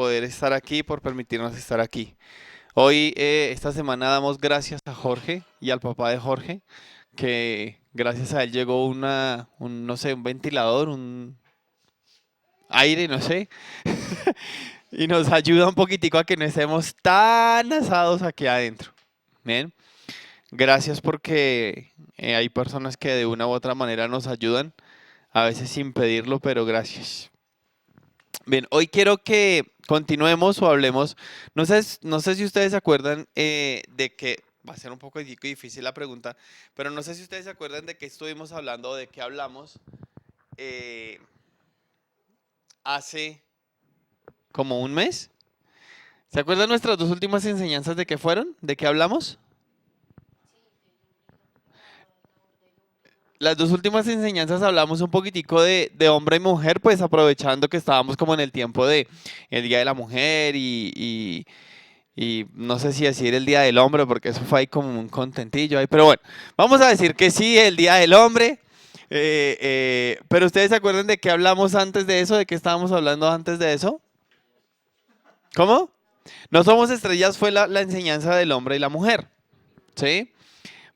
poder estar aquí, por permitirnos estar aquí. Hoy, esta semana, damos gracias a Jorge y al papá de Jorge, que gracias a él llegó no sé, un ventilador, un aire, no sé, y nos ayuda un poquitico a que no estemos tan asados aquí adentro. Bien, gracias porque hay personas que de una u otra manera nos ayudan, a veces sin pedirlo, pero gracias. Bien, hoy quiero que continuemos o hablemos. No sé si ustedes se acuerdan de que va a ser un poco difícil la pregunta, pero no sé si ustedes se acuerdan de qué estuvimos hablando o de qué hablamos eh, hace como un mes. ¿Se acuerdan nuestras dos últimas enseñanzas de qué fueron? ¿De qué hablamos? Las dos últimas enseñanzas hablamos un poquitico de hombre y mujer, pues aprovechando que estábamos como en el tiempo de el Día de la Mujer y no sé si decir el Día del Hombre, porque eso fue ahí como un contentillo ahí. Pero bueno, vamos a decir que sí, el Día del Hombre. Pero ustedes se acuerdan de qué hablamos antes de eso, de qué estábamos hablando antes de eso. ¿Cómo? No somos estrellas fue la enseñanza del hombre y la mujer. ¿Sí?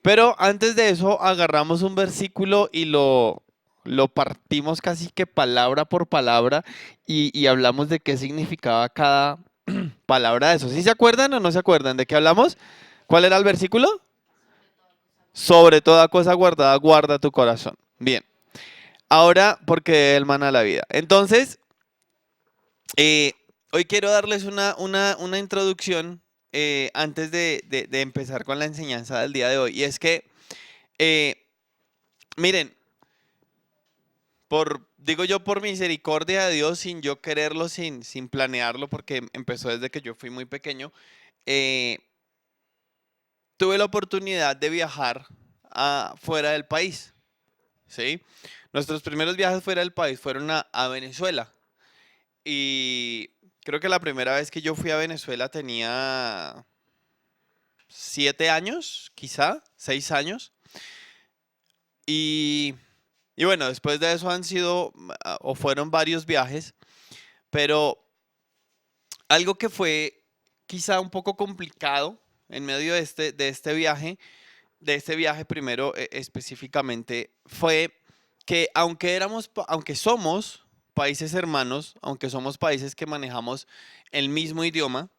Pero antes de eso agarramos un versículo y lo partimos casi que palabra por palabra y hablamos de qué significaba cada palabra de eso. ¿Sí se acuerdan o no se acuerdan de qué hablamos? ¿Cuál era el versículo? Sobre toda cosa guardada, guarda tu corazón. Bien. Ahora, porque de él mana la vida. Entonces, eh, hoy quiero darles una introducción antes de empezar con la enseñanza del día de hoy. Y es que, eh, miren, digo yo, por misericordia de Dios, sin yo quererlo, sin planearlo, porque empezó desde que yo fui muy pequeño, eh, tuve la oportunidad de viajar fuera del país, ¿sí? Nuestros primeros viajes fuera del país fueron a Venezuela. Y creo que la primera vez que yo fui a Venezuela tenía 7 años, quizá, 6 años. Y, y bueno, después de eso han sido o fueron varios viajes, pero algo que fue quizá un poco complicado en medio de este viaje primero específicamente, fue que aunque somos países hermanos, aunque somos países que manejamos el mismo idioma,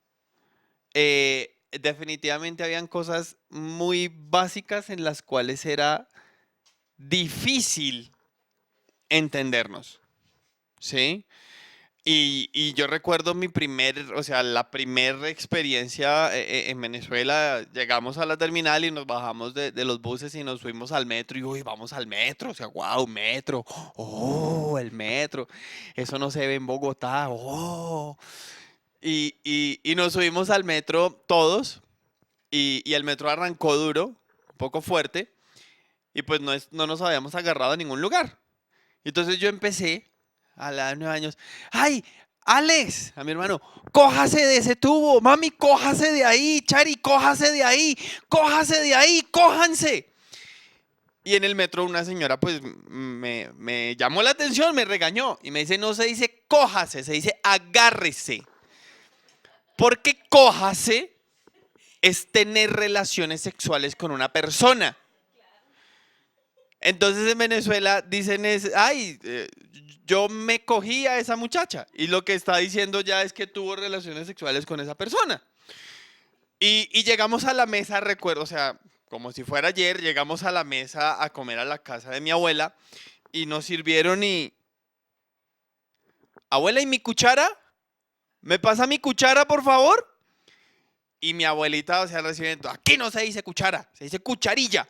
definitivamente habían cosas muy básicas en las cuales era difícil entendernos, ¿sí? Y yo recuerdo o sea, la primera experiencia en Venezuela, llegamos a la terminal y nos bajamos de los buses y nos fuimos al metro y uy, vamos al metro, o sea, wow, metro, oh, el metro, eso no se ve en Bogotá, oh. Y nos subimos al metro todos y el metro arrancó duro, un poco fuerte, y pues no nos habíamos agarrado a ningún lugar. Y entonces yo empecé a la edad de 9 años. ¡Ay! Alex, a mi hermano, cójase de ese tubo, mami, cójase de ahí, Chari, cójase de ahí, cójanse. Y en el metro una señora pues me llamó la atención, me regañó y me dice, no se dice cójase, se dice agárrese. Porque cójase es tener relaciones sexuales con una persona. Entonces en Venezuela dicen ay, yo me cogí a esa muchacha. Y lo que está diciendo ya es que tuvo relaciones sexuales con esa persona. Y llegamos a la mesa, recuerdo, o sea, como si fuera ayer, llegamos a la mesa a comer a la casa de mi abuela y nos sirvieron abuela, ¿y mi cuchara? ¿Me pasa mi cuchara, por favor? Y mi abuelita, o sea, recibiendo, aquí no se dice cuchara, se dice cucharilla.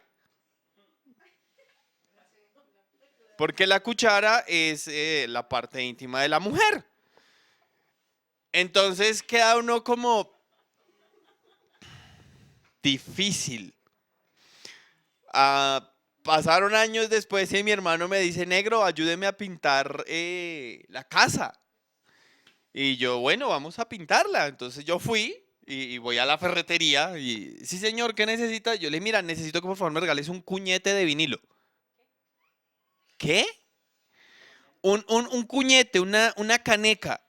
Porque la cuchara es la parte íntima de la mujer. Entonces queda uno como difícil. Pasaron años después y mi hermano me dice, negro, ayúdeme a pintar la casa. Y yo, bueno, vamos a pintarla. Entonces yo fui y voy a la ferretería y, sí señor, ¿qué necesita? Yo le dije, mira, necesito que por favor me regales un cuñete de vinilo. ¿Qué? Un cuñete, una caneca.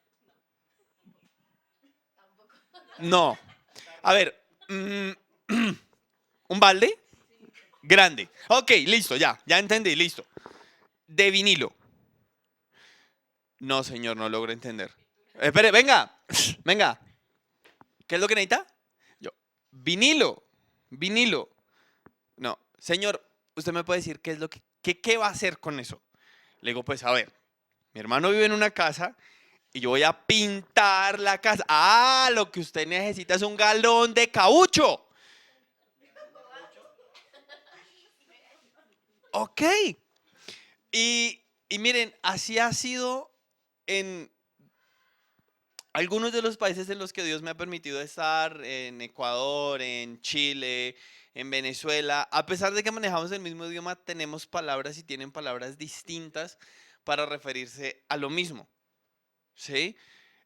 No. A ver, ¿un balde? Grande. Ok, listo, ya entendí, listo. De vinilo. No, señor, no logro entender. Espere, venga, venga. ¿Qué es lo que necesita? Yo, vinilo, vinilo. No, señor, usted me puede decir qué es lo qué va a hacer con eso. Le digo, pues a ver, mi hermano vive en una casa y yo voy a pintar la casa. Ah, lo que usted necesita es un galón de caucho. Ok. Y miren, así ha sido en algunos de los países en los que Dios me ha permitido estar, en Ecuador, en Chile, en Venezuela. A pesar de que manejamos el mismo idioma, tenemos palabras y tienen palabras distintas para referirse a lo mismo. ¿Sí?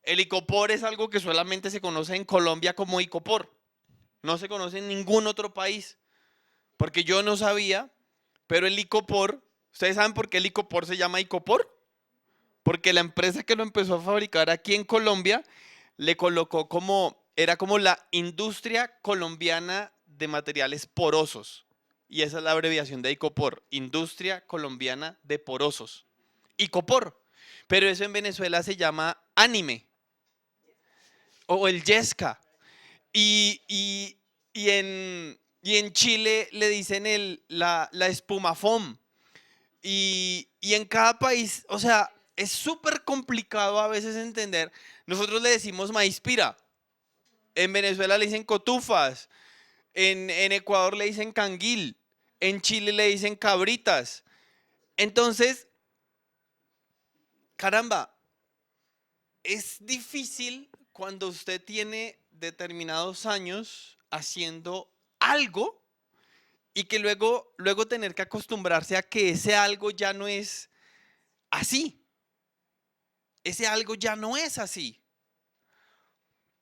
El icopor es algo que solamente se conoce en Colombia como icopor. No se conoce en ningún otro país. Porque yo no sabía, pero el icopor, ¿ustedes saben por qué el icopor se llama icopor? Porque la empresa que lo empezó a fabricar aquí en Colombia le colocó era como la industria colombiana de materiales porosos. Y esa es la abreviación de ICOPOR, Industria Colombiana de Porosos. ICOPOR. Pero eso en Venezuela se llama anime o el yesca. Y en Chile le dicen la espuma foam. Y en cada país, o sea, es súper complicado a veces entender. Nosotros le decimos maíz pira. En Venezuela le dicen cotufas. En Ecuador le dicen canguil. En Chile le dicen cabritas. Entonces, caramba, es difícil cuando usted tiene determinados años haciendo algo y que luego tener que acostumbrarse a que ese algo ya no es así. Ese algo ya no es así.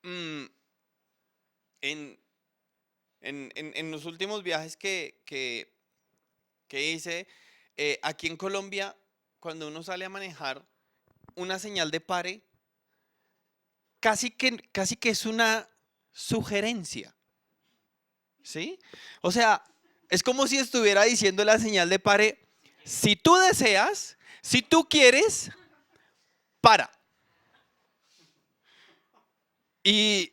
Mm, en, en los últimos viajes que hice, aquí en Colombia, cuando uno sale a manejar, una señal de pare casi que es una sugerencia, ¿sí? O sea, es como si estuviera diciendo la señal de pare, si tú deseas, si tú quieres, para. Y,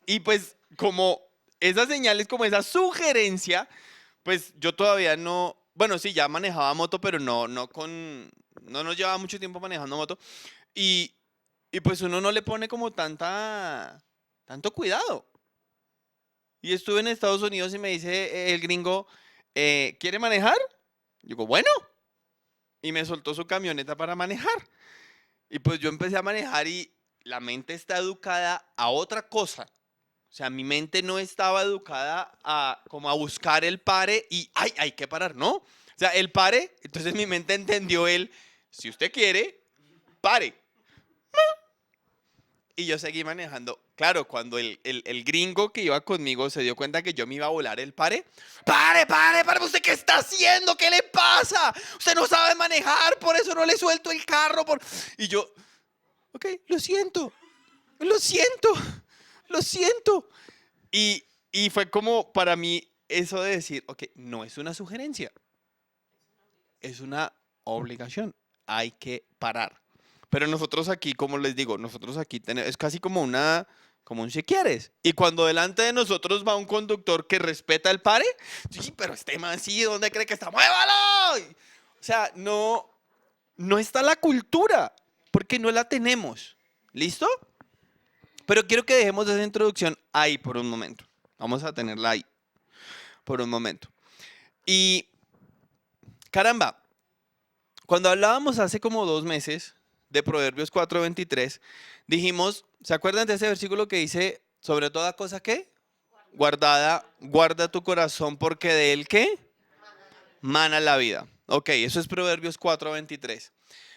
y pues como esa señal es como esa sugerencia, pues yo todavía no, bueno, sí, ya manejaba moto, pero no nos llevaba mucho tiempo manejando moto. Y, y pues uno no le pone como tanto cuidado. Y estuve en Estados Unidos y me dice el gringo, ¿quiere manejar? Digo, bueno. Y me soltó su camioneta para manejar. Y pues yo empecé a manejar y la mente está educada a otra cosa. O sea, mi mente no estaba educada como a buscar el pare y, ay, hay que parar, ¿no? O sea, el pare, entonces mi mente entendió si usted quiere, pare. Y yo seguí manejando. Claro, cuando el gringo que iba conmigo se dio cuenta que yo me iba a volar el pare. ¡Pare, pare, pare! ¿Usted qué está haciendo? ¿Qué le pasa? Usted no sabe manejar, por eso no le suelto el carro. Y yo, ok, lo siento, lo siento, lo siento. Y, y fue como para mí eso de decir, ok, no es una sugerencia, es una obligación. Hay que parar. Pero nosotros aquí, como les digo, nosotros aquí tenemos, es casi como un si quieres. Y cuando delante de nosotros va un conductor que respeta el pare, sí, pero este man sí, ¿dónde cree que está? ¡Muévalo! O sea, no está la cultura, porque no la tenemos. ¿Listo? Pero quiero que dejemos esa introducción ahí por un momento. Vamos a tenerla ahí por un momento. Y caramba, cuando hablábamos hace como 2 meses de Proverbios 4:23, dijimos, ¿se acuerdan de ese versículo que dice, sobre toda cosa que guardada, guarda tu corazón porque de él qué? Mana la vida. Ok, eso es Proverbios 4:23.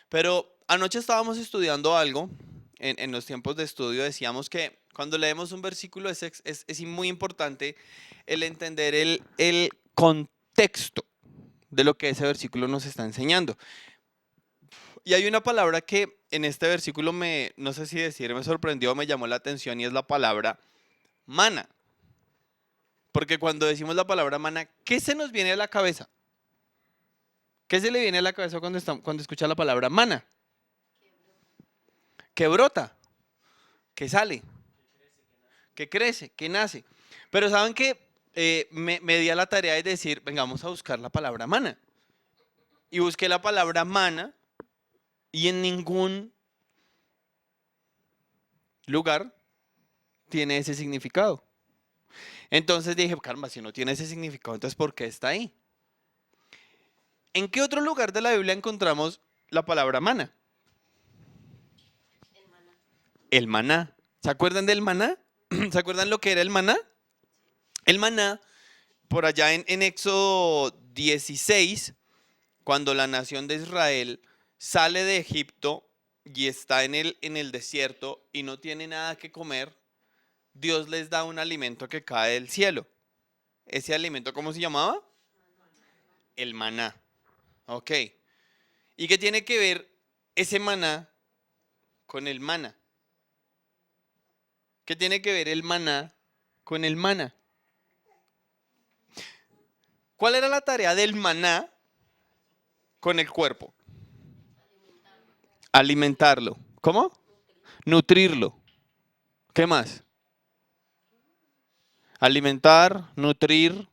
Pero anoche estábamos estudiando algo, en los tiempos de estudio decíamos que cuando leemos un versículo es muy importante el entender el contexto de lo que ese versículo nos está enseñando. Y hay una palabra que en este versículo no sé si decir, me sorprendió, me llamó la atención y es la palabra Mana. Porque cuando decimos la palabra mana, ¿qué se nos viene a la cabeza? ¿Qué se le viene a la cabeza cuando escucha la palabra mana? Que brota, que sale, que crece, que nace. Pero ¿saben qué? Me di a la tarea de decir, venga, vamos a buscar la palabra mana. Y busqué la palabra mana y en ningún lugar tiene ese significado. Entonces dije, caramba, si no tiene ese significado, entonces ¿por qué está ahí? ¿En qué otro lugar de la Biblia encontramos la palabra mana? El maná. ¿Se acuerdan del maná? ¿Se acuerdan lo que era el maná? El maná, por allá en Éxodo 16, cuando la nación de Israel sale de Egipto y está en el desierto y no tiene nada que comer, Dios les da un alimento que cae del cielo. ¿Ese alimento cómo se llamaba? El maná. Ok. ¿Y qué tiene que ver ese maná con el maná? ¿Qué tiene que ver el maná con el maná? ¿Cuál era la tarea del maná con el cuerpo? Alimentarlo. ¿Cómo? Nutrirlo. ¿Qué más? Alimentar, nutrir,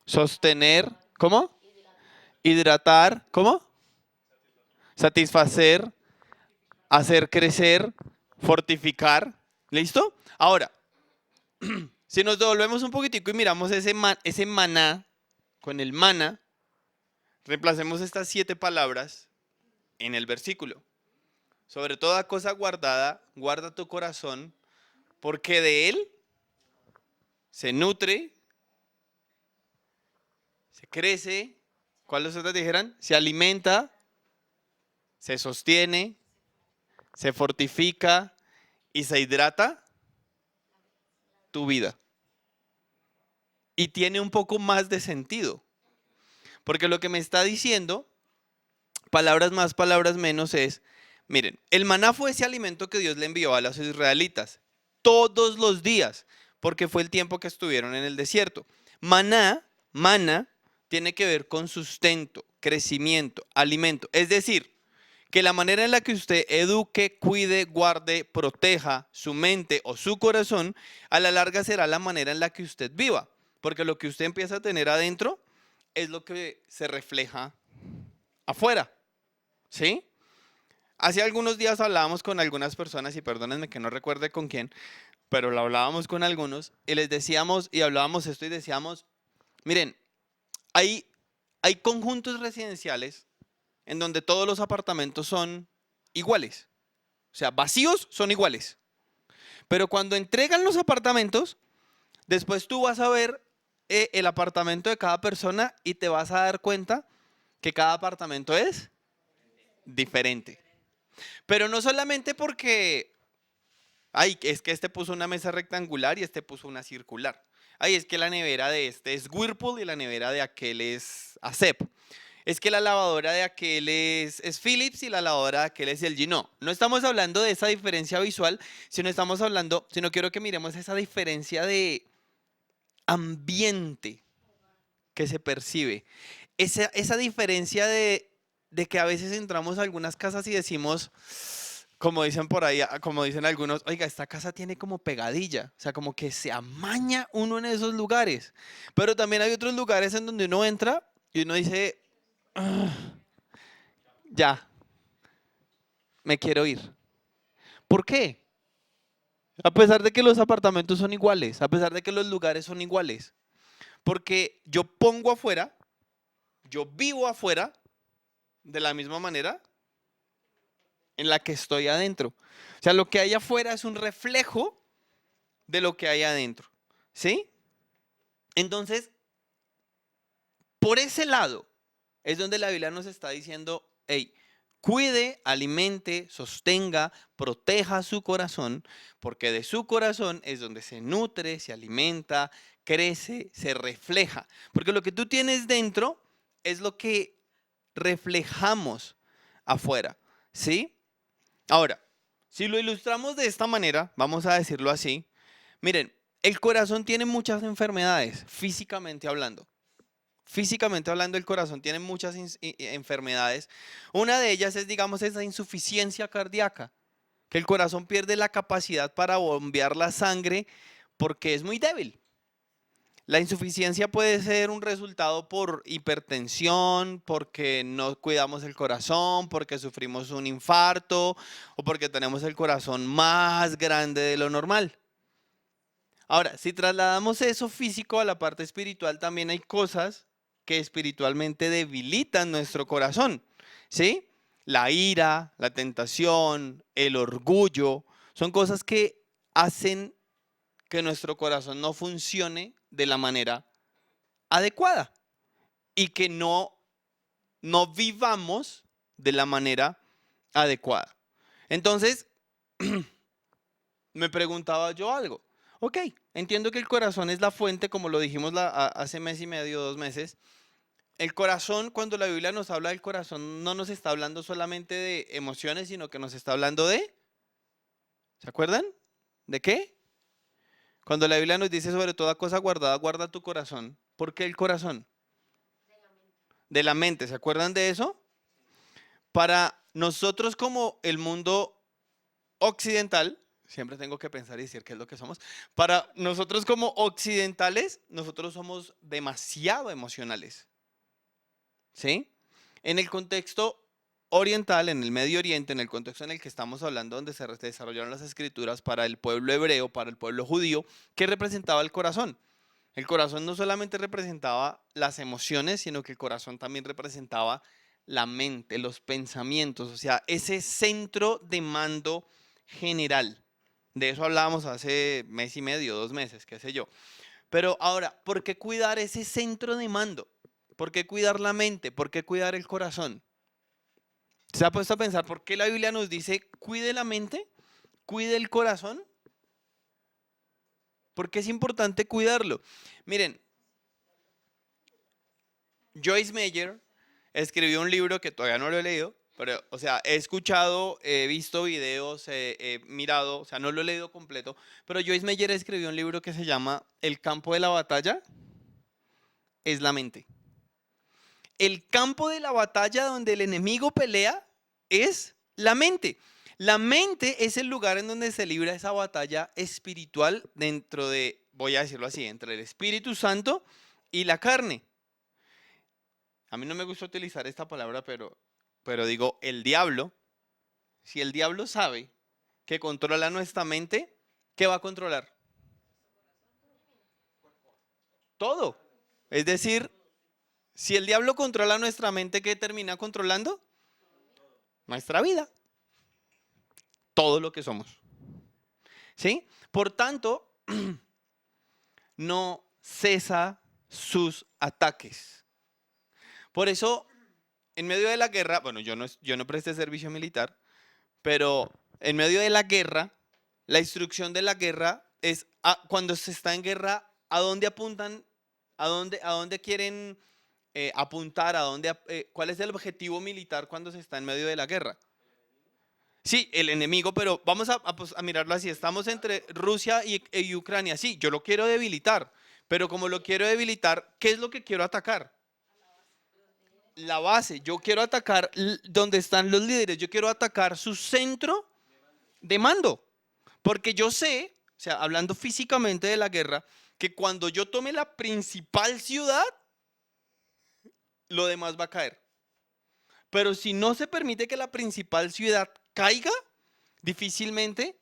sostener. ¿Cómo? Hidratar. ¿Cómo? Satisfacer, hacer crecer, fortificar. ¿Listo? Ahora, si nos devolvemos un poquitico y miramos ese maná con el mana, reemplacemos estas 7 palabras en el versículo. Sobre toda cosa guardada, guarda tu corazón, porque de él se nutre, se crece, ¿cuáles otras dijeran? Se alimenta, se sostiene, se fortifica y se hidrata tu vida. Y tiene un poco más de sentido, porque lo que me está diciendo, palabras más, palabras menos, es, miren, el maná fue ese alimento que Dios le envió a los israelitas todos los días, porque fue el tiempo que estuvieron en el desierto. Mana, tiene que ver con sustento, crecimiento, alimento. Es decir, que la manera en la que usted eduque, cuide, guarde, proteja su mente o su corazón, a la larga será la manera en la que usted viva. Porque lo que usted empieza a tener adentro es lo que se refleja afuera. ¿Sí? Hace algunos días hablábamos con algunas personas, y perdónenme que no recuerde con quién, pero lo hablábamos con algunos y les decíamos, y hablábamos esto y decíamos, miren, hay conjuntos residenciales en donde todos los apartamentos son iguales. O sea, vacíos son iguales. Pero cuando entregan los apartamentos, después tú vas a ver el apartamento de cada persona y te vas a dar cuenta que cada apartamento es diferente. Pero no solamente porque, ay, es que este puso una mesa rectangular y este puso una circular. Ay, es que la nevera de este es Whirlpool y la nevera de aquel es ASEP. Es que la lavadora de aquel es Philips y la lavadora de aquel es LG. No, no estamos hablando de esa diferencia visual, sino quiero que miremos esa diferencia de ambiente que se percibe. Esa diferencia de que a veces entramos a algunas casas y decimos, como dicen por ahí, como dicen algunos, oiga, esta casa tiene como pegadilla, o sea, como que se amaña uno en esos lugares. Pero también hay otros lugares en donde uno entra y uno dice, "Ah, ya, me quiero ir". ¿Por qué? A pesar de que los apartamentos son iguales, a pesar de que los lugares son iguales. Porque yo pongo afuera, yo vivo afuera de la misma manera en la que estoy adentro. O sea, lo que hay afuera es un reflejo de lo que hay adentro. ¿Sí? Entonces, por ese lado es donde la Biblia nos está diciendo, hey, cuide, alimente, sostenga, proteja su corazón, porque de su corazón es donde se nutre, se alimenta, crece, se refleja. Porque lo que tú tienes dentro es lo que reflejamos afuera. ¿Sí? Ahora, si lo ilustramos de esta manera, vamos a decirlo así. Miren, El corazón tiene muchas enfermedades, físicamente hablando. Físicamente hablando, el corazón tiene muchas enfermedades. Una de ellas es, digamos, esa insuficiencia cardíaca, que el corazón pierde la capacidad para bombear la sangre porque es muy débil. La insuficiencia puede ser un resultado por hipertensión, porque no cuidamos el corazón, porque sufrimos un infarto o porque tenemos el corazón más grande de lo normal. Ahora, si trasladamos eso físico a la parte espiritual, también hay cosas que espiritualmente debilitan nuestro corazón, ¿sí? La ira, la tentación, el orgullo, son cosas que hacen que nuestro corazón no funcione de la manera adecuada y que no vivamos de la manera adecuada. Entonces, me preguntaba yo algo. Ok, entiendo que el corazón es la fuente, como lo dijimos hace mes y medio, 2 meses. El corazón, cuando la Biblia nos habla del corazón, no nos está hablando solamente de emociones, sino que nos está hablando de, ¿se acuerdan? ¿De qué? Cuando la Biblia nos dice sobre toda cosa guardada, guarda tu corazón. ¿Por qué el corazón? De la mente, ¿se acuerdan de eso? Para nosotros como el mundo occidental, siempre tengo que pensar y decir qué es lo que somos, para nosotros como occidentales, nosotros somos demasiado emocionales, ¿sí? En el contexto oriental, en el Medio Oriente, en el contexto en el que estamos hablando, donde se desarrollaron las escrituras para el pueblo hebreo, para el pueblo judío, ¿qué representaba el corazón? El corazón no solamente representaba las emociones, sino que el corazón también representaba la mente, los pensamientos, o sea, ese centro de mando general. De eso hablábamos hace mes y medio, 2 meses, qué sé yo. Pero ahora, ¿por qué cuidar ese centro de mando? ¿Por qué cuidar la mente? ¿Por qué cuidar el corazón? ¿Se ha puesto a pensar por qué la Biblia nos dice cuide la mente, cuide el corazón? ¿Por qué es importante cuidarlo? Miren, Joyce Meyer escribió un libro que todavía no lo he leído, pero, o sea, he escuchado, he visto videos, he mirado, o sea, no lo he leído completo, pero Joyce Meyer escribió un libro que se llama El campo de la batalla es la mente. El campo de la batalla donde el enemigo pelea es la mente. La mente es el lugar en donde se libra esa batalla espiritual dentro de, voy a decirlo así, entre el Espíritu Santo y la carne. A mí no me gusta utilizar esta palabra, pero digo, el diablo, si el diablo sabe que controla nuestra mente, ¿qué va a controlar? Todo. Es decir, si el diablo controla nuestra mente, ¿qué termina controlando? Nuestra vida, todo lo que somos. ¿Sí? Por tanto, no cesa sus ataques. Por eso, en medio de la guerra, bueno, yo no presté servicio militar, pero en medio de la guerra, la instrucción de la guerra es cuando se está en guerra, ¿a dónde apuntan? ¿A dónde quieren apuntar? ¿Cuál es el objetivo militar cuando se está en medio de la guerra? Sí, el enemigo, pero vamos pues, a mirarlo así. Estamos entre Rusia y Ucrania. Sí, yo lo quiero debilitar, pero como lo quiero debilitar, ¿qué es lo que quiero atacar? La base. Yo quiero atacar donde están los líderes. Yo quiero atacar su centro de mando. Porque yo sé, o sea, hablando físicamente de la guerra, que cuando yo tome la principal ciudad, lo demás va a caer. Pero si no se permite que la principal ciudad caiga, difícilmente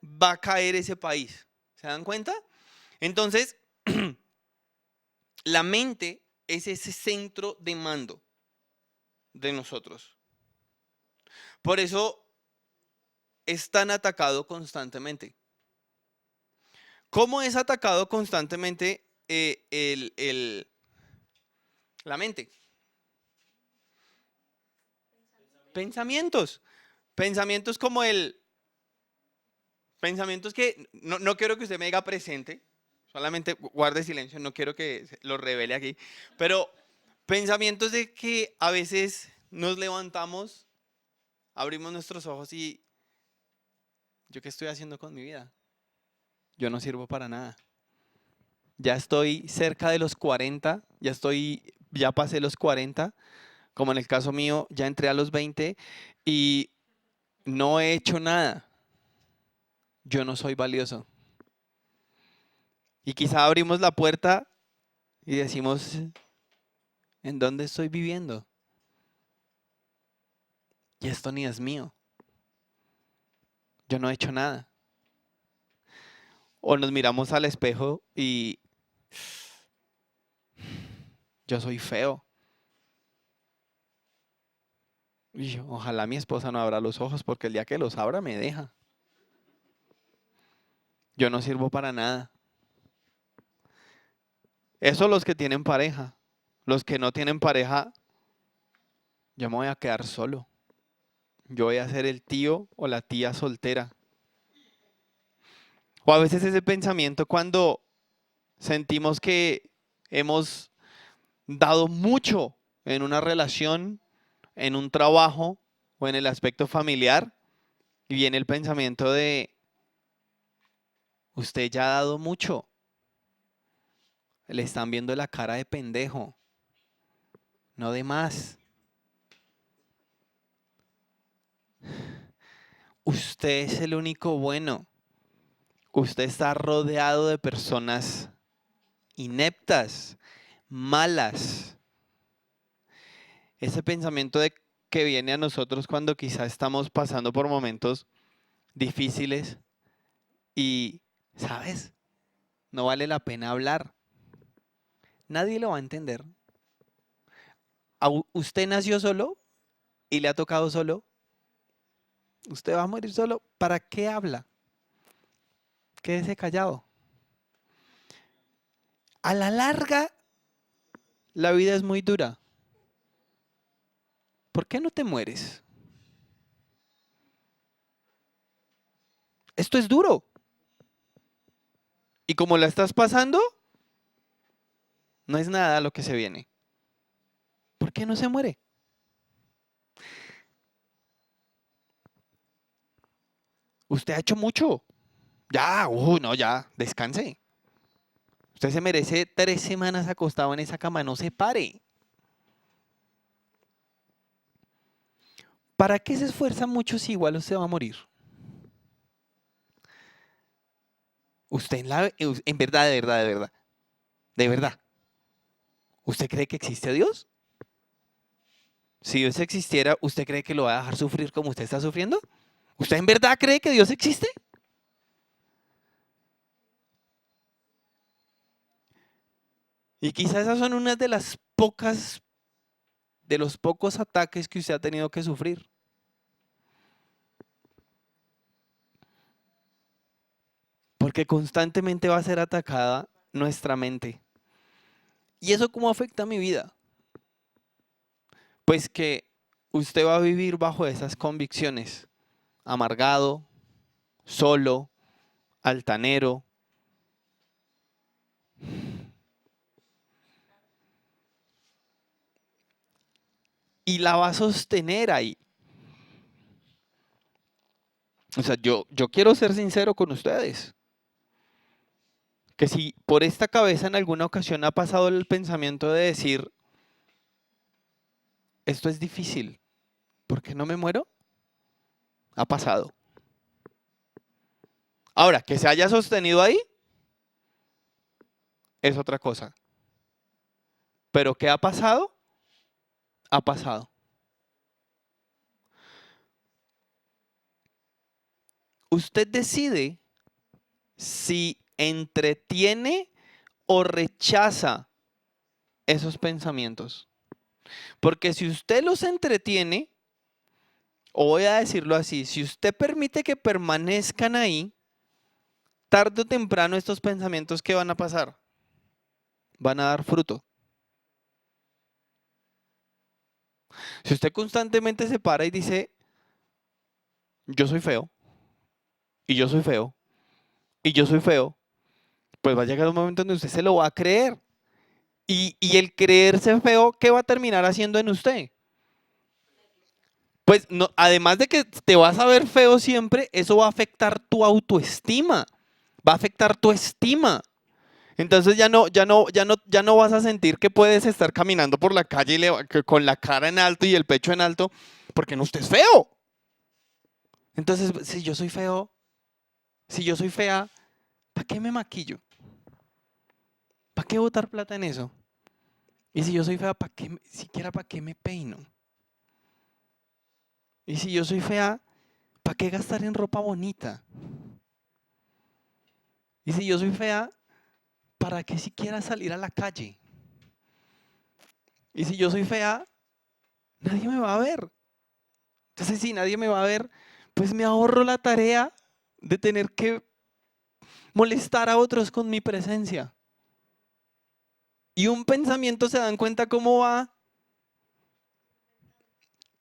va a caer ese país. ¿Se dan cuenta? Entonces, la mente es ese centro de mando de nosotros. Por eso es tan atacado constantemente. ¿Cómo es atacado constantemente la mente? Pensamientos. Pensamientos como pensamientos que no quiero que usted me diga presente, solamente guarde silencio, no quiero que lo revele aquí, pero pensamientos de que a veces nos levantamos, abrimos nuestros ojos y ¿yo qué estoy haciendo con mi vida? yo no sirvo para nada. Ya estoy cerca de los 40, ya pasé los 40, como en el caso mío, ya entré a los 20 y no he hecho nada. Yo no soy valioso. Y quizá abrimos la puerta y decimos, ¿en dónde estoy viviendo? Y esto ni es mío. Yo no he hecho nada. O nos miramos al espejo y yo soy feo. Y ojalá mi esposa no abra los ojos porque el día que los abra me deja. Yo no sirvo para nada. Eso los que tienen pareja. Los que no tienen pareja, yo me voy a quedar solo. Yo voy a ser el tío o la tía soltera. O a veces ese pensamiento cuando sentimos que hemos dado mucho en una relación, en un trabajo o en el aspecto familiar, y viene el pensamiento de, usted ya ha dado mucho, le están viendo la cara de pendejo, no de más. Usted es el único bueno. Usted está rodeado de personas ineptas, malas. Ese pensamiento de que viene a nosotros cuando quizá estamos pasando por momentos difíciles y, ¿sabes? No vale la pena hablar. Nadie lo va a entender. Usted nació solo y le ha tocado solo. Usted va a morir solo. ¿Para qué habla? Quédese callado. A la larga, la vida es muy dura. ¿Por qué no te mueres? Esto es duro. Y como la estás pasando, no es nada lo que se viene. ¿Por qué no se muere? Usted ha hecho mucho. Ya, no, ya, descanse. Usted se merece 3 semanas acostado en esa cama, no se pare. ¿Para qué se esfuerza mucho si igual usted va a morir? Usted en verdad, de verdad, ¿usted cree que existe Dios? Si Dios existiera, ¿usted cree que lo va a dejar sufrir como usted está sufriendo? ¿Usted en verdad cree que Dios existe? Y quizás esas son unas de los pocos ataques que usted ha tenido que sufrir. Porque constantemente va a ser atacada nuestra mente. ¿Y eso cómo afecta a mi vida? Pues que usted va a vivir bajo esas convicciones. Amargado, solo, altanero. Y la va a sostener ahí. O sea, yo quiero ser sincero con ustedes. Que si por esta cabeza en alguna ocasión ha pasado el pensamiento de decir, esto es difícil, ¿por qué no me muero? Ha pasado. Ahora, que se haya sostenido ahí es otra cosa. Pero ¿qué ha pasado? Ha pasado. Usted decide si entretiene o rechaza esos pensamientos. Porque si usted los entretiene, o voy a decirlo así, si usted permite que permanezcan ahí, tarde o temprano estos pensamientos, ¿qué van a pasar? Van a dar fruto. Si usted constantemente se para y dice, yo soy feo, y yo soy feo, y yo soy feo, pues va a llegar un momento en donde usted se lo va a creer. Y el creerse feo, ¿qué va a terminar haciendo en usted? Pues no, además de que te vas a ver feo siempre, eso va a afectar tu autoestima. Va a afectar tu estima. Entonces ya no vas a sentir que puedes estar caminando por la calle con la cara en alto y el pecho en alto porque no estés feo. Entonces, si yo soy feo, si yo soy fea, ¿para qué me maquillo? ¿Para qué botar plata en eso? Y si yo soy fea, siquiera para qué me peino? Y si yo soy fea, ¿para qué gastar en ropa bonita? Y si yo soy fea, ¿para qué siquiera salir a la calle? Y si yo soy fea, nadie me va a ver. Entonces, si nadie me va a ver, pues me ahorro la tarea de tener que molestar a otros con mi presencia. Y un pensamiento, se dan cuenta cómo va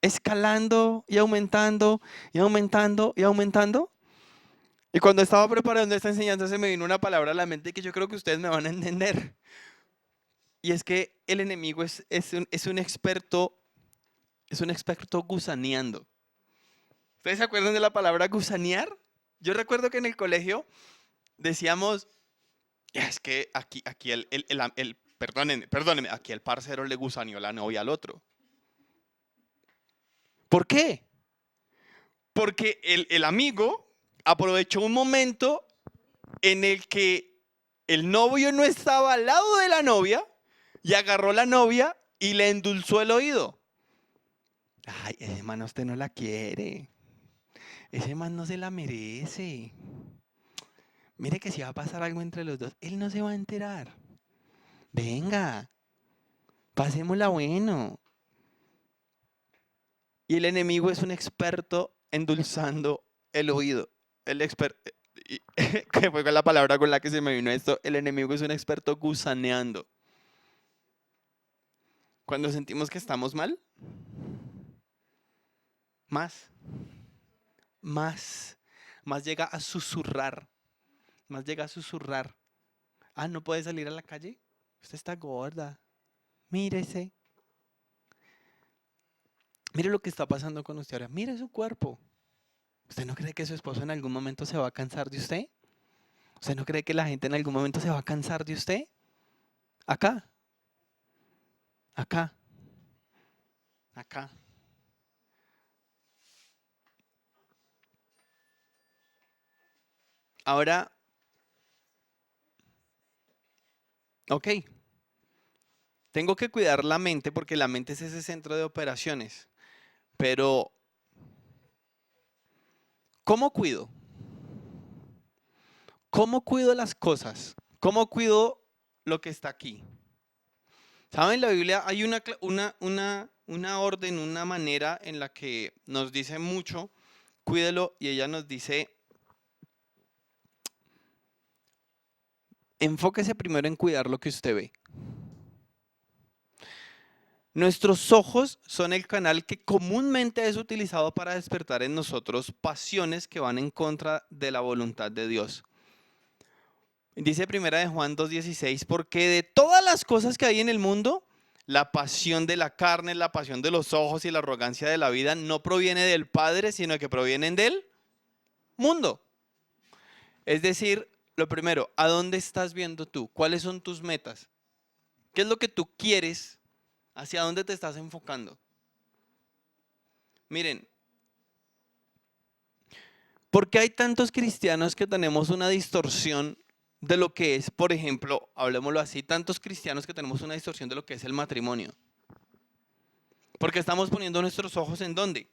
escalando y aumentando y aumentando y aumentando. Y cuando estaba preparando esta enseñanza se me vino una palabra a la mente que yo creo que ustedes me van a entender. Y es que el enemigo es un experto gusaneando. ¿Ustedes se acuerdan de la palabra gusanear? Yo recuerdo que en el colegio decíamos, es que aquí perdónenme, aquí el parcero le gusaneó la novia al otro. ¿Por qué? Porque el amigo aprovechó un momento en el que el novio no estaba al lado de la novia y agarró la novia y le endulzó el oído. Ay, ese man a usted no la quiere. Ese man no se la merece. Mire que si va a pasar algo entre los dos, él no se va a enterar. Venga, pasémosla bueno. Y el enemigo es un experto endulzando el oído. El experto, que fue con la palabra con la que se me vino esto, el enemigo es un experto gusaneando. Cuando sentimos que estamos mal, más, más, más llega a susurrar, más llega a susurrar. Ah, ¿no puede salir a la calle? Usted está gorda. Mírese. Mire lo que está pasando con usted ahora. Mire su cuerpo. ¿Usted no cree que su esposo en algún momento se va a cansar de usted? ¿Usted no cree que la gente en algún momento se va a cansar de usted? Acá, acá, acá. Ahora, ok, tengo que cuidar la mente porque la mente es ese centro de operaciones. Pero, ¿cómo cuido? ¿Cómo cuido las cosas? ¿Cómo cuido lo que está aquí? ¿Saben? En la Biblia hay una orden, una manera en la que nos dice mucho, cuídelo, y ella nos dice, enfóquese primero en cuidar lo que usted ve. Nuestros ojos son el canal que comúnmente es utilizado para despertar en nosotros pasiones que van en contra de la voluntad de Dios. Dice primera de Juan 2:16, porque de todas las cosas que hay en el mundo, la pasión de la carne, la pasión de los ojos y la arrogancia de la vida no proviene del Padre, sino que provienen del mundo. Es decir, lo primero, ¿a dónde estás viendo tú? ¿Cuáles son tus metas? ¿Qué es lo que tú quieres? ¿Hacia dónde te estás enfocando? Miren, ¿por qué hay tantos cristianos que tenemos una distorsión de lo que es, por ejemplo, hablemoslo así, tantos cristianos que tenemos una distorsión de lo que es el matrimonio? Porque estamos poniendo nuestros ojos ¿en dónde?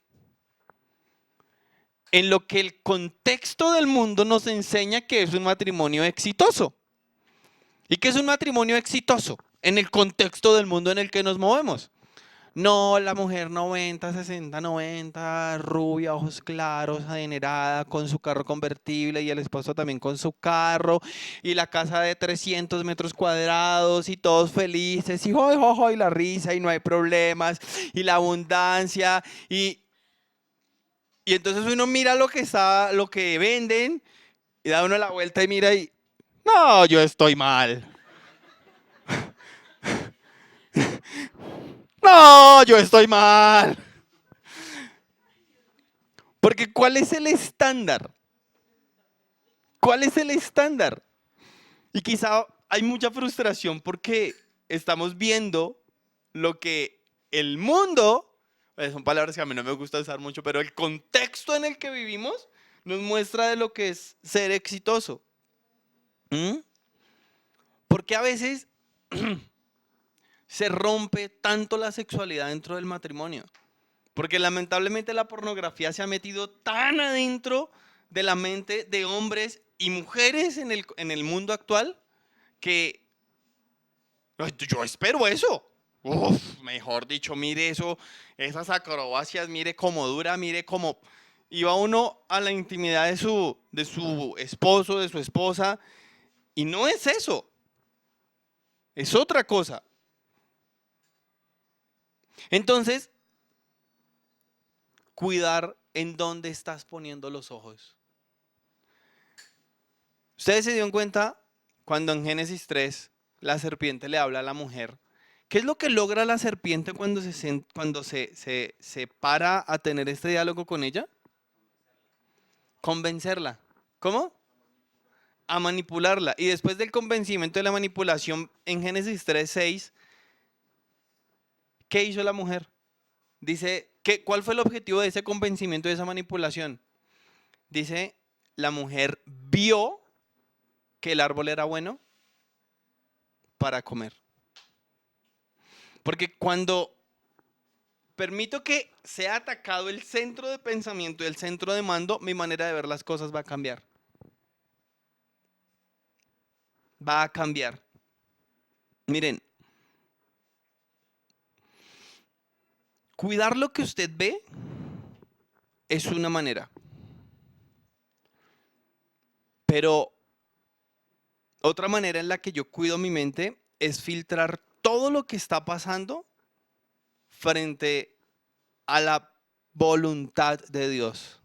En lo que el contexto del mundo nos enseña que es un matrimonio exitoso. ¿Y qué es un matrimonio exitoso? En el contexto del mundo en el que nos movemos. No, la mujer 90, 60, 90, rubia, ojos claros, adinerada, con su carro convertible y el esposo también con su carro y la casa de 300 metros cuadrados y todos felices y hoy, hoy, hoy, la risa y no hay problemas y la abundancia y entonces uno mira lo que venden y da uno la vuelta y mira y no, yo estoy mal. No, yo estoy mal. Porque ¿cuál es el estándar? ¿Cuál es el estándar? Y quizá hay mucha frustración porque estamos viendo lo que el mundo, son palabras que a mí no me gusta usar mucho, pero el contexto en el que vivimos nos muestra de lo que es ser exitoso. ¿Mm? Porque a veces se rompe tanto la sexualidad dentro del matrimonio. Porque lamentablemente la pornografía se ha metido tan adentro de la mente de hombres y mujeres en el mundo actual que yo espero eso. Uf, mejor dicho, mire eso, esas acrobacias, mire cómo dura, mire cómo... Y va uno a la intimidad de su esposo, de su esposa, y no es eso, es otra cosa. Entonces, cuidar en dónde estás poniendo los ojos. Ustedes se dieron cuenta cuando en Génesis 3 la serpiente le habla a la mujer. ¿Qué es lo que logra la serpiente cuando se para a tener este diálogo con ella? Convencerla. ¿Cómo? A manipularla. Y después del convencimiento de la manipulación en Génesis 3:6, ¿qué hizo la mujer? Dice, ¿cuál fue el objetivo de ese convencimiento, de esa manipulación? Dice, la mujer vio que el árbol era bueno para comer. Porque cuando permito que sea atacado el centro de pensamiento y el centro de mando, mi manera de ver las cosas va a cambiar. Va a cambiar. Miren, cuidar lo que usted ve es una manera. Pero otra manera en la que yo cuido mi mente es filtrar todo lo que está pasando frente a la voluntad de Dios.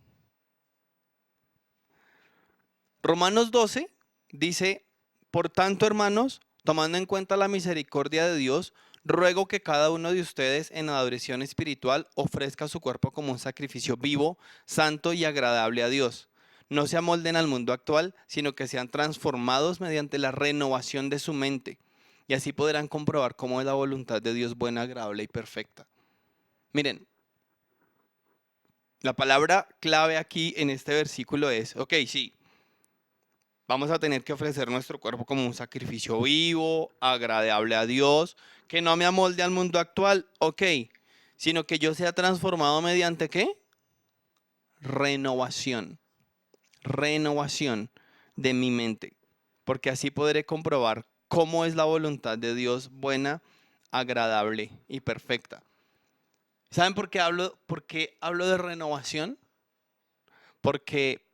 Romanos 12 dice, por tanto, hermanos, tomando en cuenta la misericordia de Dios, ruego que cada uno de ustedes en adoración espiritual ofrezca su cuerpo como un sacrificio vivo, santo y agradable a Dios. No se amolden al mundo actual, sino que sean transformados mediante la renovación de su mente. Y así podrán comprobar cómo es la voluntad de Dios buena, agradable y perfecta. Miren, la palabra clave aquí en este versículo es, ok, sí, vamos a tener que ofrecer nuestro cuerpo como un sacrificio vivo, agradable a Dios, que no me amolde al mundo actual, ok, sino que yo sea transformado mediante ¿qué? Renovación, renovación de mi mente, porque así podré comprobar cómo es la voluntad de Dios buena, agradable y perfecta. ¿Saben por qué hablo de renovación? Porque,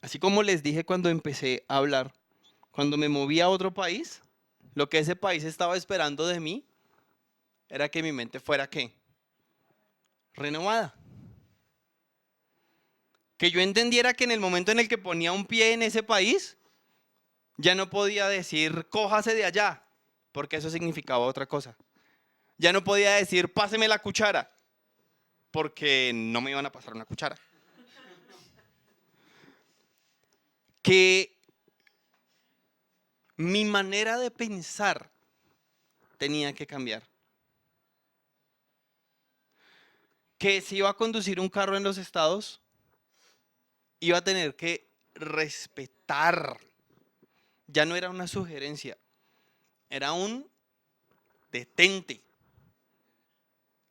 así como les dije cuando empecé a hablar, cuando me moví a otro país, lo que ese país estaba esperando de mí era que mi mente fuera ¿qué? Renovada. Que yo entendiera que en el momento en el que ponía un pie en ese país, ya no podía decir cójase de allá, porque eso significaba otra cosa. Ya no podía decir páseme la cuchara, porque no me iban a pasar una cuchara. Que mi manera de pensar tenía que cambiar. Que si iba a conducir un carro en los estados, iba a tener que respetar. Ya no era una sugerencia, era un detente.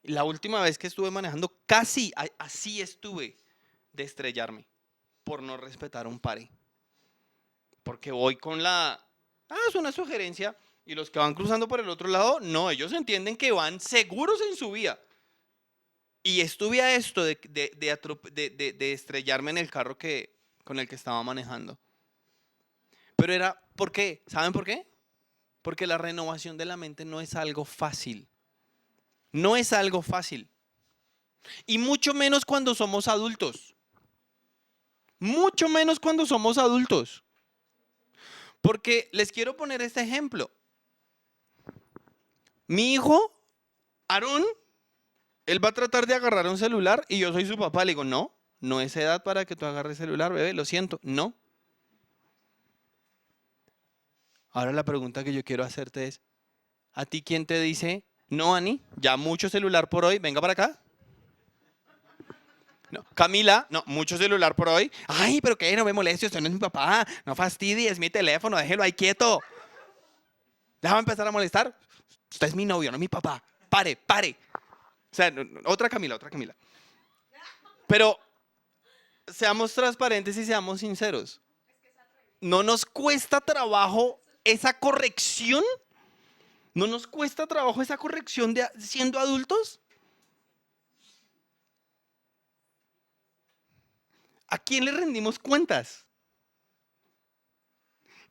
La última vez que estuve manejando, casi así estuve de estrellarme por no respetar un pare. Porque voy con es una sugerencia. Y los que van cruzando por el otro lado, no, ellos entienden que van seguros en su vía. Y estuve a esto de estrellarme en el carro con el que estaba manejando. Pero era, ¿por qué? ¿Saben por qué? Porque la renovación de la mente no es algo fácil. No es algo fácil. Y mucho menos cuando somos adultos. Mucho menos cuando somos adultos. Porque les quiero poner este ejemplo. Mi hijo, Aarón, él va a tratar de agarrar un celular y yo soy su papá. Le digo, no, no es edad para que tú agarres celular, bebé, lo siento, no. Ahora la pregunta que yo quiero hacerte es, ¿a ti quién te dice, no, Ani, ya mucho celular por hoy, venga para acá? No. Camila, no, mucho celular por hoy. Ay, pero qué, no me moleste, usted no es mi papá, no fastidie, es mi teléfono, déjelo ahí quieto. ¿Ya va a empezar a molestar? Usted es mi novio, no mi papá. Pare, pare. O sea, otra Camila, otra Camila. Pero seamos transparentes y seamos sinceros. ¿No nos cuesta trabajo esa corrección? ¿No nos cuesta trabajo esa corrección de siendo adultos? ¿A quién le rendimos cuentas?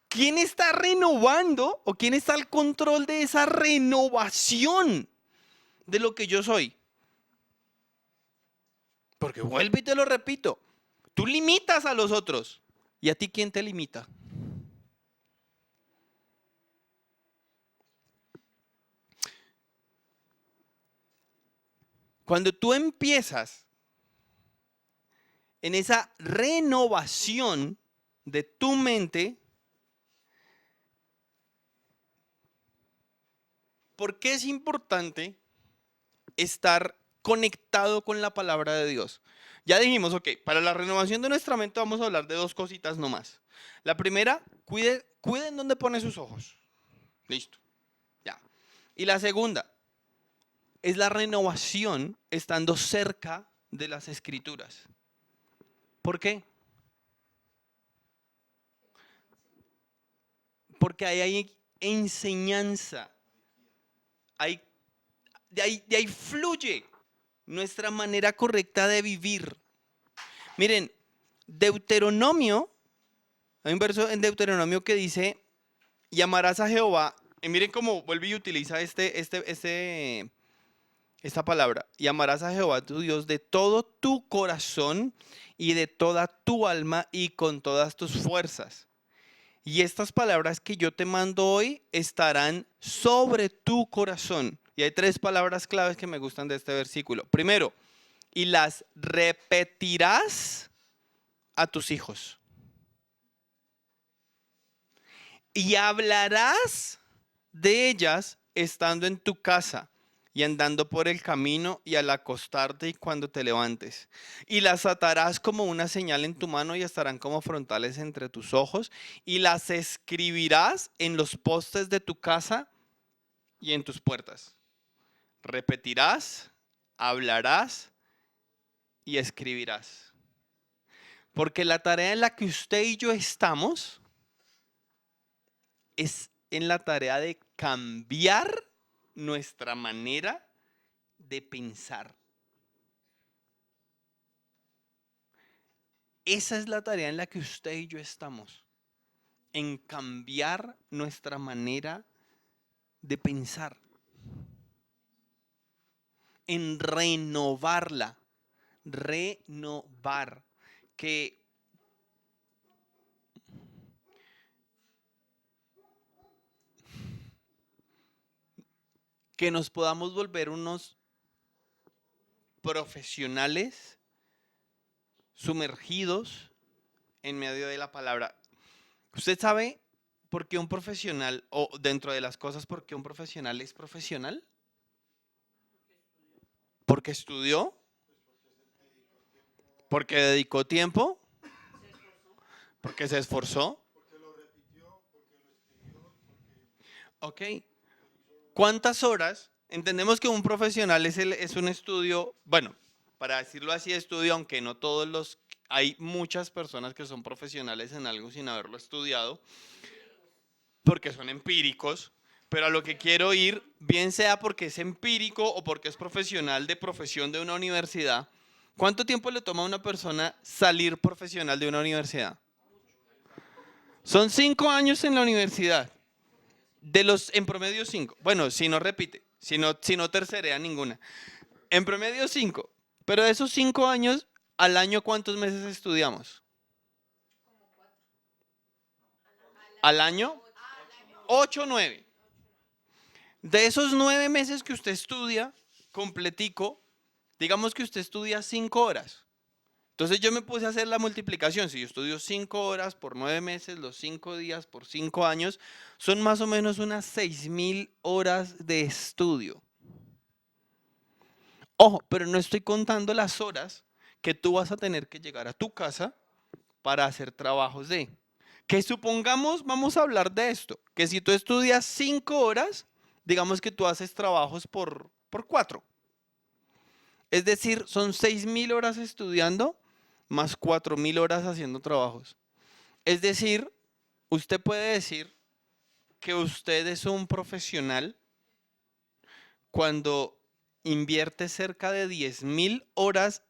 ¿Quién está renovando o quién está al control de esa renovación de lo que yo soy? Porque vuelvo y te lo repito, tú limitas a los otros. ¿Y a ti quién te limita? Cuando tú empiezas en esa renovación de tu mente, ¿por qué es importante estar conectado con la palabra de Dios? Ya dijimos, ok, para la renovación de nuestra mente vamos a hablar de dos cositas nomás. La primera, cuiden dónde pone sus ojos. Listo, ya. Y la segunda, es la renovación estando cerca de las escrituras. ¿Por qué? Porque ahí hay enseñanza. De ahí fluye nuestra manera correcta de vivir. Miren, Deuteronomio, hay un verso en Deuteronomio que dice, y amarás a Jehová, y miren cómo vuelve y utiliza esta palabra, y amarás a Jehová tu Dios de todo tu corazón y de toda tu alma y con todas tus fuerzas. Y estas palabras que yo te mando hoy estarán sobre tu corazón. Y hay tres palabras claves que me gustan de este versículo. Primero, y las repetirás a tus hijos. Y hablarás de ellas estando en tu casa y andando por el camino y al acostarte y cuando te levantes. Y las atarás como una señal en tu mano y estarán como frontales entre tus ojos. Y las escribirás en los postes de tu casa y en tus puertas. Repetirás, hablarás y escribirás. Porque la tarea en la que usted y yo estamos es en la tarea de cambiar nuestra manera de pensar. Esa es la tarea en la que usted y yo estamos, en cambiar nuestra manera de pensar, en renovarla, renovar, que nos podamos volver unos profesionales sumergidos en medio de la palabra. ¿Usted sabe por qué un profesional, o dentro de las cosas, por qué un profesional es profesional? Porque estudió, porque dedicó tiempo, porque se esforzó. Ok. ¿Cuántas horas? Entendemos que un profesional es un estudio, bueno, para decirlo así, estudio, aunque no todos los, hay muchas personas que son profesionales en algo sin haberlo estudiado, porque son empíricos, pero a lo que quiero ir, bien sea porque es empírico o porque es profesional de profesión de una universidad, ¿cuánto tiempo le toma a una persona salir profesional de una universidad? Son 5 años en la universidad. En promedio 5. Bueno, si no repite, si no tercerea ninguna. En promedio 5. Pero de esos 5 años, al año, ¿cuántos meses estudiamos? Al año, 8 o 9. De esos 9 meses que usted estudia, completico, digamos que usted estudia 5 horas. Entonces yo me puse a hacer la multiplicación. Si yo estudio 5 horas por 9 meses, los 5 días por 5 años, son más o menos unas 6.000 horas de estudio. Ojo, pero no estoy contando las horas que tú vas a tener que llegar a tu casa para hacer trabajos de. Que supongamos, vamos a hablar de esto, que si tú estudias 5 horas, digamos que tú haces trabajos por 4. Es decir, son 6.000 horas estudiando más 4.000 horas haciendo trabajos. Es decir, usted puede decir que usted es un profesional cuando invierte cerca de 10.000 horas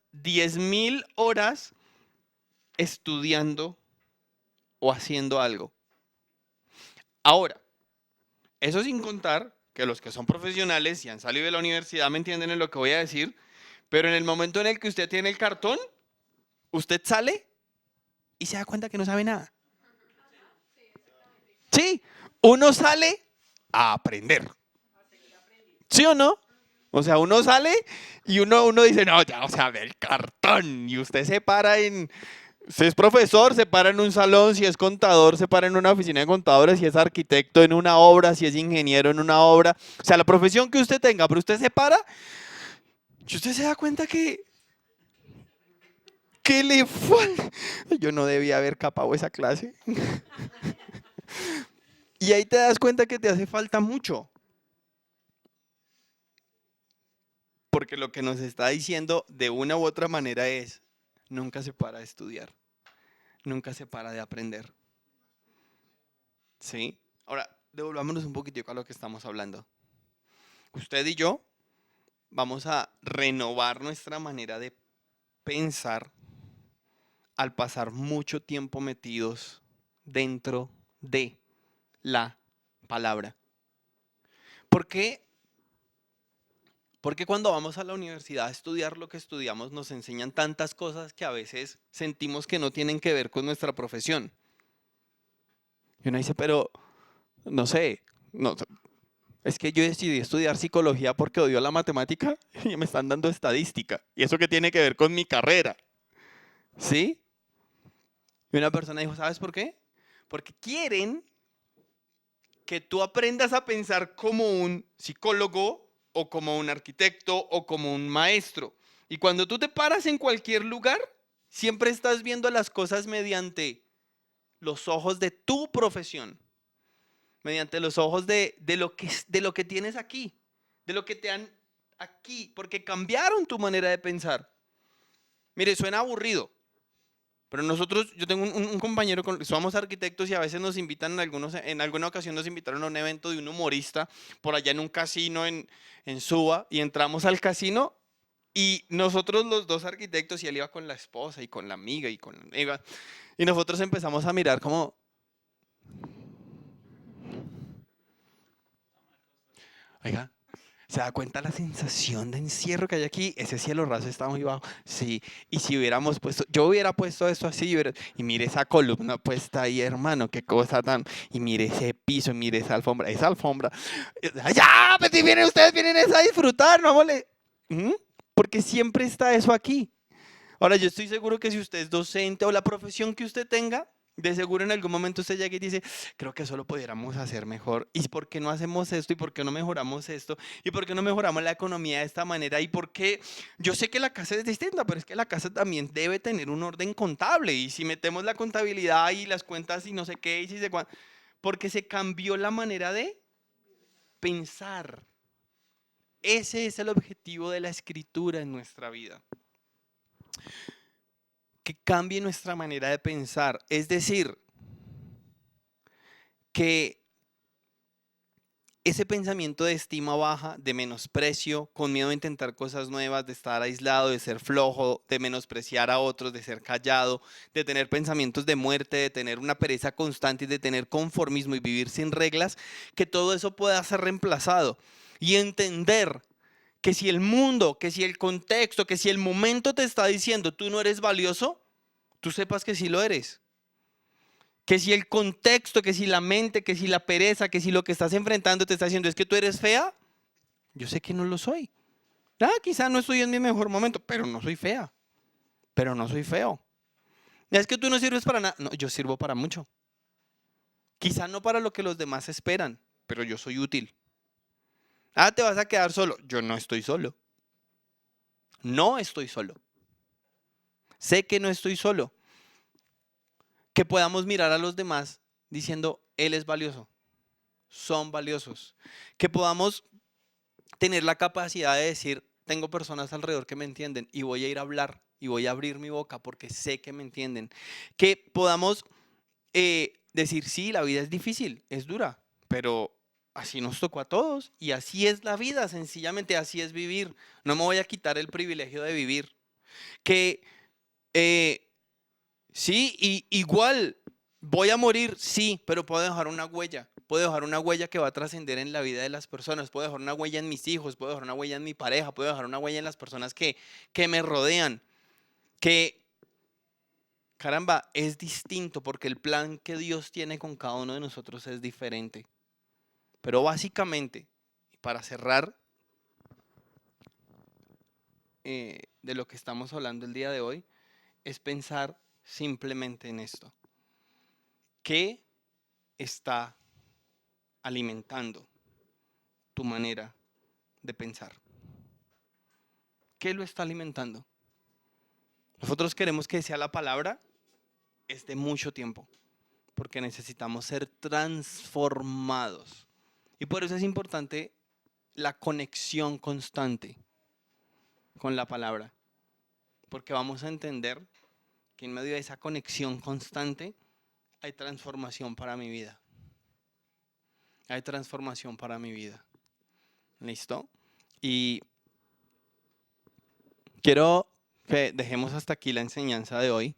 estudiando o haciendo algo. Ahora, eso sin contar que los que son profesionales y han salido de la universidad me entienden en lo que voy a decir, pero en el momento en el que usted tiene el cartón, usted sale y se da cuenta que no sabe nada. Sí, uno sale a aprender. ¿Sí o no? O sea, uno sale y uno dice, no, ya, o sea, del cartón. Y usted se para en, si es profesor, se para en un salón, si es contador, se para en una oficina de contadores, si es arquitecto en una obra, si es ingeniero en una obra. O sea, la profesión que usted tenga, pero usted se para y usted se da cuenta que le falta. Yo no debía haber capado esa clase. Y ahí te das cuenta que te hace falta mucho. Porque lo que nos está diciendo de una u otra manera es, nunca se para de estudiar, nunca se para de aprender. ¿Sí? Ahora, devolvámonos un poquitico a lo que estamos hablando. Usted y yo vamos a renovar nuestra manera de pensar al pasar mucho tiempo metidos dentro de la palabra. ¿Por qué? Porque cuando vamos a la universidad a estudiar lo que estudiamos nos enseñan tantas cosas que a veces sentimos que no tienen que ver con nuestra profesión. Y uno dice, pero no sé, no, es que yo decidí estudiar psicología porque odio la matemática y me están dando estadística. ¿Y eso qué tiene que ver con mi carrera? ¿Sí? Y una persona dijo, ¿sabes por qué? Porque quieren que tú aprendas a pensar como un psicólogo o como un arquitecto o como un maestro. Y cuando tú te paras en cualquier lugar, siempre estás viendo las cosas mediante los ojos de tu profesión, mediante los ojos de lo que tienes aquí, de lo que te han aquí, porque cambiaron tu manera de pensar. Mire, suena aburrido, pero nosotros, yo tengo un compañero, somos arquitectos y a veces nos invitan, en alguna ocasión nos invitaron a un evento de un humorista por allá en un casino en Suba y entramos al casino y nosotros los dos arquitectos, y él iba con la esposa y con la amiga y con la amiga, y nosotros empezamos a mirar como, oiga, ¿se da cuenta la sensación de encierro que hay aquí? Ese cielo raso está muy bajo. Sí, y si hubiéramos puesto, yo hubiera puesto esto así, y mire esa columna puesta ahí, hermano, qué cosa tan, y mire ese piso, y mire esa alfombra, ya, pues si vienen ustedes, vienen a disfrutar, no mole. Porque siempre está eso aquí. Ahora, yo estoy seguro que si usted es docente o la profesión que usted tenga, de seguro en algún momento usted llega y dice, creo que eso lo pudiéramos hacer mejor. ¿Y por qué no hacemos esto? ¿Y por qué no mejoramos esto? ¿Y por qué no mejoramos la economía de esta manera? ¿Y por qué? Yo sé que la casa es distinta, pero es que la casa también debe tener un orden contable. Y si metemos la contabilidad y las cuentas y no sé qué, y si se porque se cambió la manera de pensar. Ese es el objetivo de la escritura en nuestra vida. Que cambie nuestra manera de pensar. Es decir, que ese pensamiento de estima baja, de menosprecio, con miedo a intentar cosas nuevas, de estar aislado, de ser flojo, de menospreciar a otros, de ser callado, de tener pensamientos de muerte, de tener una pereza constante y de tener conformismo y vivir sin reglas, que todo eso pueda ser reemplazado y entender que si el mundo, que si el contexto, que si el momento te está diciendo tú no eres valioso, tú sepas que sí lo eres. Que si el contexto, que si la mente, que si la pereza, que si lo que estás enfrentando te está diciendo es que tú eres fea, yo sé que no lo soy. Quizá no estoy en mi mejor momento, pero no soy fea. pero no soy feo. Es que tú no sirves para nada. No, yo sirvo para mucho. Quizá no para lo que los demás esperan, pero yo soy útil. Ah, te vas a quedar solo. Yo no estoy solo. No estoy solo. Sé que no estoy solo. Que podamos mirar a los demás diciendo, él es valioso, son valiosos. Que podamos tener la capacidad de decir, tengo personas alrededor que me entienden y voy a ir a hablar y voy a abrir mi boca porque sé que me entienden. Que podamos decir, sí, la vida es difícil, es dura, pero así nos tocó a todos y así es la vida, sencillamente así es vivir. No me voy a quitar el privilegio de vivir. Que eh, sí, y igual voy a morir, sí, pero puedo dejar una huella. Puedo dejar una huella que va a trascender en la vida de las personas. Puedo dejar una huella en mis hijos, puedo dejar una huella en mi pareja, puedo dejar una huella en las personas que me rodean. Que, caramba, es distinto porque el plan que Dios tiene con cada uno de nosotros es diferente. Pero básicamente, para cerrar de lo que estamos hablando el día de hoy, es pensar simplemente en esto. ¿Qué está alimentando tu manera de pensar? ¿Qué lo está alimentando? Nosotros queremos que sea la palabra es de mucho tiempo, porque necesitamos ser transformados. Y por eso es importante la conexión constante con la palabra, porque vamos a entender que en medio de esa conexión constante hay transformación para mi vida. Hay transformación para mi vida. ¿Listo? Y quiero que dejemos hasta aquí la enseñanza de hoy.